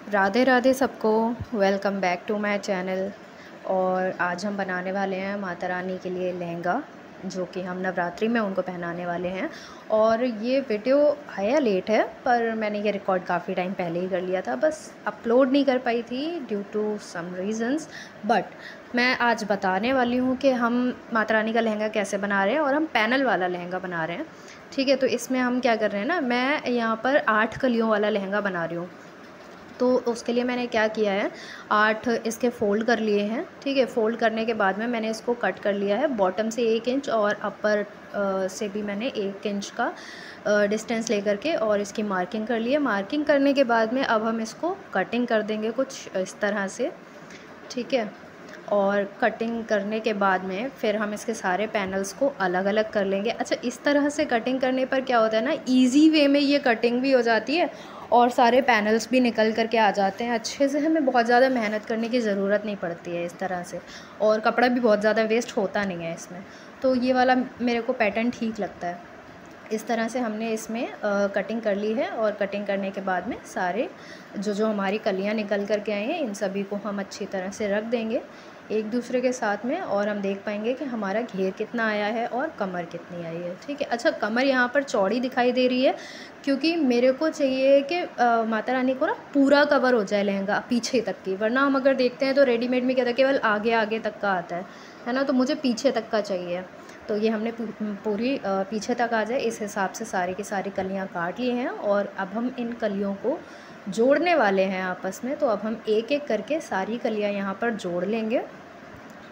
राधे राधे सबको। Welcome back to my channel. और आज हम बनाने वाले हैं माता रानी के लिए लहंगा, जो कि हम नवरात्रि में उनको पहनाने वाले हैं। और ये वीडियो आया लेट है, पर मैंने ये रिकॉर्ड काफ़ी टाइम पहले ही कर लिया था, बस अपलोड नहीं कर पाई थी due to some reasons. But मैं आज बताने वाली हूँ कि हम माता रानी का लहंगा कैसे बना रहे हैं, और हम पैनल वाला लहंगा बना रहे हैं। ठीक है, तो इसमें हम क्या कर रहे हैं ना, मैं यहाँ पर 8 कलियों वाला लहंगा बना रही हूँ। तो उसके लिए मैंने क्या किया है, 8 इसके फ़ोल्ड कर लिए हैं। ठीक है, फ़ोल्ड करने के बाद में मैंने इसको कट कर लिया है, बॉटम से 1 इंच और अपर से भी मैंने 1 इंच का डिस्टेंस लेकर के और इसकी मार्किंग कर ली है। मार्किंग करने के बाद में अब हम इसको कटिंग कर देंगे कुछ इस तरह से। ठीक है, और कटिंग करने के बाद में फिर हम इसके सारे पैनल्स को अलग अलग कर लेंगे। अच्छा, इस तरह से कटिंग करने पर क्या होता है ना, इजी वे में ये कटिंग भी हो जाती है और सारे पैनल्स भी निकल कर के आ जाते हैं अच्छे से। हमें बहुत ज़्यादा मेहनत करने की ज़रूरत नहीं पड़ती है इस तरह से, और कपड़ा भी बहुत ज़्यादा वेस्ट होता नहीं है इसमें। तो ये वाला मेरे को पैटर्न ठीक लगता है। इस तरह से हमने इसमें कटिंग कर ली है, और कटिंग करने के बाद में सारे जो हमारी कलियां निकल कर के आई हैं, इन सभी को हम अच्छी तरह से रख देंगे एक दूसरे के साथ में, और हम देख पाएंगे कि हमारा घेर कितना आया है और कमर कितनी आई है। ठीक है, अच्छा, कमर यहाँ पर चौड़ी दिखाई दे रही है क्योंकि मेरे को चाहिए कि माता रानी को ना पूरा कवर हो जाए लहंगा पीछे तक की। वरना हम अगर देखते हैं तो रेडीमेड में क्या था, केवल आगे आगे तक का आता है ना, तो मुझे पीछे तक का चाहिए। तो ये हमने पूरी पीछे तक आ जाए इस हिसाब से सारी की सारी कलियां काट ली हैं, और अब हम इन कलियों को जोड़ने वाले हैं आपस में। तो अब हम एक एक करके सारी कलियां यहाँ पर जोड़ लेंगे।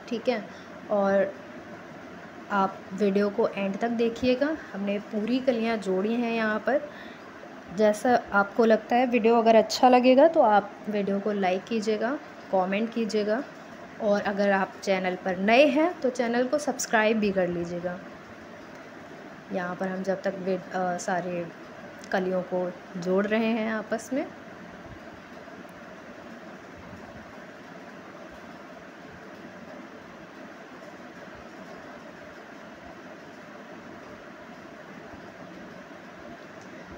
ठीक है, और आप वीडियो को एंड तक देखिएगा। हमने पूरी कलियां जोड़ी हैं यहाँ पर। जैसा आपको लगता है, वीडियो अगर अच्छा लगेगा तो आप वीडियो को लाइक कीजिएगा, कमेंट कीजिएगा, और अगर आप चैनल पर नए हैं तो चैनल को सब्सक्राइब भी कर लीजिएगा। यहाँ पर हम जब तक सारे कलियों को जोड़ रहे हैं आपस में।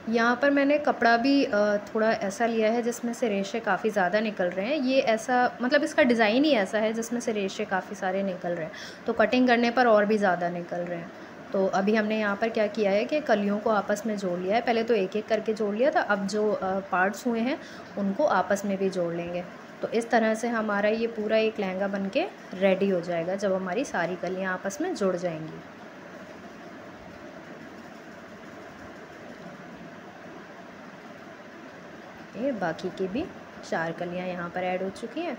यहाँ पर मैंने कपड़ा भी थोड़ा ऐसा लिया है जिसमें से रेशे काफ़ी ज़्यादा निकल रहे हैं। ये ऐसा मतलब इसका डिज़ाइन ही ऐसा है जिसमें से रेशे काफ़ी सारे निकल रहे हैं, तो कटिंग करने पर और भी ज़्यादा निकल रहे हैं। तो अभी हमने यहाँ पर क्या किया है कि कलियों को आपस में जोड़ लिया है। पहले तो एक एक करके जोड़ लिया था, अब जो पार्ट्स हुए हैं उनको आपस में भी जोड़ लेंगे। तो इस तरह से हमारा ये पूरा एक लहंगा बन के रेडी हो जाएगा जब हमारी सारी कलियाँ आपस में जुड़ जाएंगी। ये बाकी की भी 4 कलियाँ यहाँ पर ऐड हो चुकी हैं।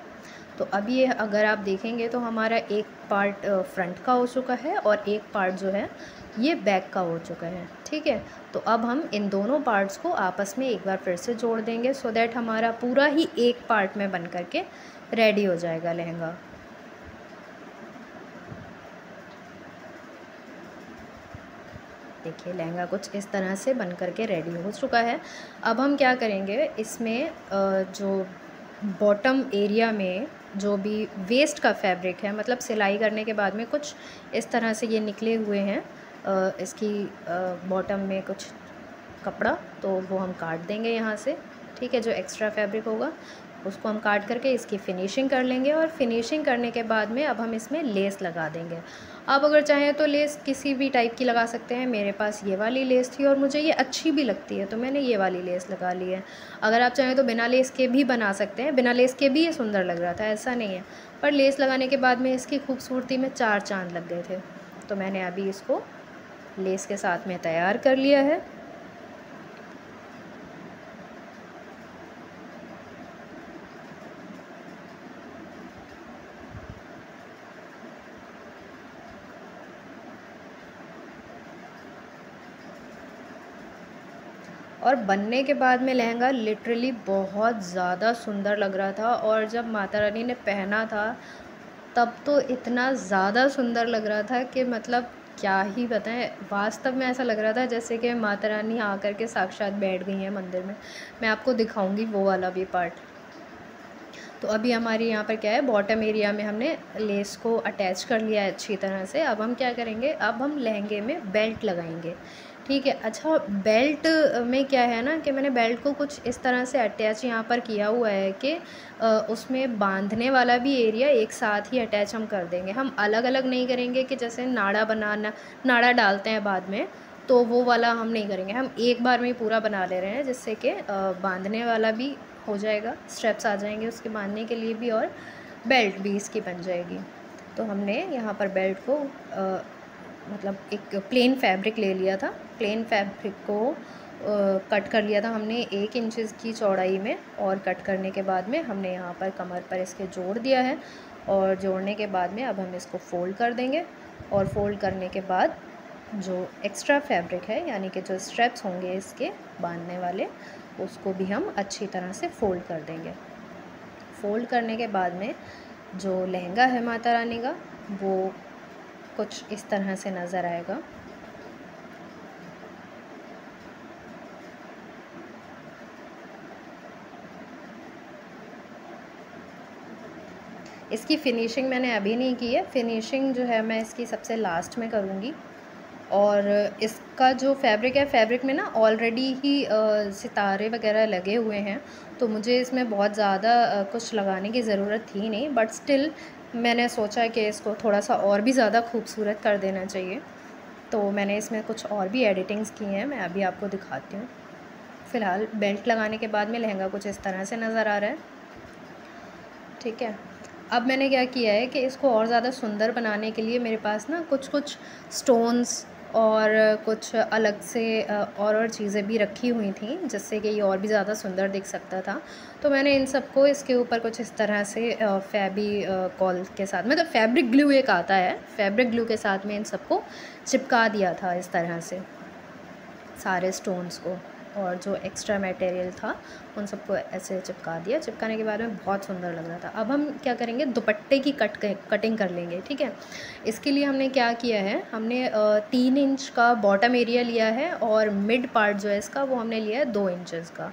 तो अब ये अगर आप देखेंगे तो हमारा एक पार्ट फ्रंट का हो चुका है और एक पार्ट जो है ये बैक का हो चुका है। ठीक है, तो अब हम इन दोनों पार्ट्स को आपस में एक बार फिर से जोड़ देंगे, सो दैट हमारा पूरा ही एक पार्ट में बन करके रेडी हो जाएगा लहंगा। देखिए, लहंगा कुछ इस तरह से बन करके रेडी हो चुका है। अब हम क्या करेंगे, इसमें जो बॉटम एरिया में जो भी वेस्ट का फैब्रिक है, मतलब सिलाई करने के बाद में कुछ इस तरह से ये निकले हुए हैं इसकी बॉटम में कुछ कपड़ा, तो वो हम काट देंगे यहाँ से। ठीक है, जो एक्स्ट्रा फैब्रिक होगा उसको हम काट करके इसकी फ़िनिशिंग कर लेंगे, और फिनिशिंग करने के बाद में अब हम इसमें लेस लगा देंगे। आप अगर चाहें तो लेस किसी भी टाइप की लगा सकते हैं। मेरे पास ये वाली लेस थी और मुझे ये अच्छी भी लगती है, तो मैंने ये वाली लेस लगा ली है। अगर आप चाहें तो बिना लेस के भी बना सकते हैं, बिना लेस के भी ये सुंदर लग रहा था, ऐसा नहीं है। पर लेस लगाने के बाद में इसकी खूबसूरती में 4 चाँद लग गए थे, तो मैंने अभी इसको लेस के साथ में तैयार कर लिया है। और बनने के बाद में लहंगा लिटरली बहुत ज़्यादा सुंदर लग रहा था, और जब माता रानी ने पहना था तब तो इतना ज़्यादा सुंदर लग रहा था कि मतलब क्या ही बताएं। वास्तव में ऐसा लग रहा था जैसे कि माता रानी आकर के साक्षात बैठ गई हैं मंदिर में। मैं आपको दिखाऊंगी वो वाला भी पार्ट। तो अभी हमारी यहाँ पर क्या है, बॉटम एरिया में हमने लेस को अटैच कर लिया है अच्छी तरह से। अब हम क्या करेंगे, अब हम लहंगे में बेल्ट लगाएंगे। ठीक है। अच्छा, बेल्ट में क्या है ना कि मैंने बेल्ट को कुछ इस तरह से अटैच यहाँ पर किया हुआ है कि उसमें बांधने वाला भी एरिया एक साथ ही अटैच हम कर देंगे। हम अलग अलग नहीं करेंगे कि जैसे नाड़ा डालते हैं बाद में, तो वो वाला हम नहीं करेंगे। हम एक बार में ही पूरा बना ले रहे हैं, जिससे कि बांधने वाला भी हो जाएगा, स्ट्रेप्स आ जाएंगे उसके बांधने के लिए भी, और बेल्ट भी इसकी बन जाएगी। तो हमने यहाँ पर बेल्ट को मतलब एक प्लेन फैब्रिक ले लिया था। प्लेन फैब्रिक को कट कर लिया था हमने 1 इंच की चौड़ाई में, और कट करने के बाद में हमने यहाँ पर कमर पर इसके जोड़ दिया है। और जोड़ने के बाद में अब हम इसको फ़ोल्ड कर देंगे, और फ़ोल्ड करने के बाद जो एक्स्ट्रा फैब्रिक है, यानी कि जो स्ट्रेप्स होंगे इसके बांधने वाले, उसको भी हम अच्छी तरह से फ़ोल्ड कर देंगे। फ़ोल्ड करने के बाद में जो लहंगा है माता रानी का, वो कुछ इस तरह से नज़र आएगा। इसकी फ़िनिशिंग मैंने अभी नहीं की है, फ़िनिशिंग जो है मैं इसकी सबसे लास्ट में करूँगी। और इसका जो फैब्रिक है, फैब्रिक में ना ऑलरेडी ही सितारे वगैरह लगे हुए हैं, तो मुझे इसमें बहुत ज़्यादा कुछ लगाने की ज़रूरत थी नहीं, बट स्टिल मैंने सोचा कि इसको थोड़ा सा और भी ज़्यादा खूबसूरत कर देना चाहिए, तो मैंने इसमें कुछ और भी एडिटिंग्स की हैं। मैं अभी आपको दिखाती हूँ। फ़िलहाल बेल्ट लगाने के बाद में लहंगा कुछ इस तरह से नज़र आ रहा है। ठीक है। अब मैंने क्या किया है कि इसको और ज़्यादा सुंदर बनाने के लिए मेरे पास ना कुछ स्टोन्स और कुछ अलग से और चीज़ें भी रखी हुई थी, जिससे कि ये और भी ज़्यादा सुंदर दिख सकता था। तो मैंने इन सबको इसके ऊपर कुछ इस तरह से कॉल के साथ, मतलब फैब्रिक ग्लू एक आता है, फैब्रिक ग्लू के साथ में इन सबको चिपका दिया था इस तरह से, सारे स्टोन्स को, और जो एक्स्ट्रा मटेरियल था उन सबको ऐसे चिपका दिया। चिपकाने के बाद में बहुत सुंदर लग रहा था। अब हम क्या करेंगे, दुपट्टे की कटिंग कर लेंगे। ठीक है। इसके लिए हमने क्या किया है, हमने 3 इंच का बॉटम एरिया लिया है, और मिड पार्ट जो है इसका वो हमने लिया है 2 इंचज़ का,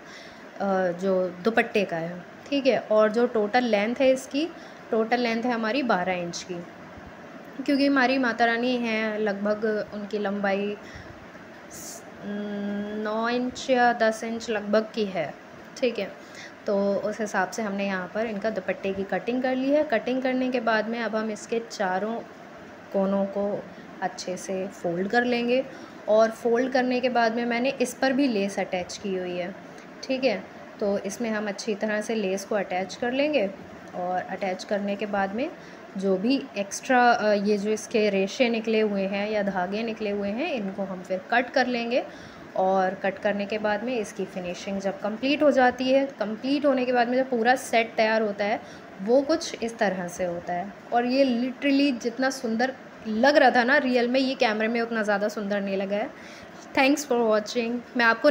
जो दुपट्टे का है। ठीक है। और जो टोटल लेंथ है इसकी, टोटल लेंथ है हमारी 12 इंच की, क्योंकि हमारी माता रानी हैं लगभग, उनकी लंबाई 9 इंच या 10 इंच लगभग की है। ठीक है। तो उस हिसाब से हमने यहाँ पर इनका दुपट्टे की कटिंग कर ली है। कटिंग करने के बाद में अब हम इसके चारों कोनों को अच्छे से फ़ोल्ड कर लेंगे, और फ़ोल्ड करने के बाद में मैंने इस पर भी लेस अटैच की हुई है। ठीक है। तो इसमें हम अच्छी तरह से लेस को अटैच कर लेंगे, और अटैच करने के बाद में जो भी एक्स्ट्रा ये जो इसके रेशे निकले हुए हैं या धागे निकले हुए हैं, इनको हम फिर कट कर लेंगे। और कट करने के बाद में इसकी फ़िनिशिंग जब कंप्लीट हो जाती है, कंप्लीट होने के बाद में जब पूरा सेट तैयार होता है, वो कुछ इस तरह से होता है। और ये लिटरली जितना सुंदर लग रहा था ना रियल में, ये कैमरे में उतना ज़्यादा सुंदर नहीं लगा है। Thanks for watching. मैं आपको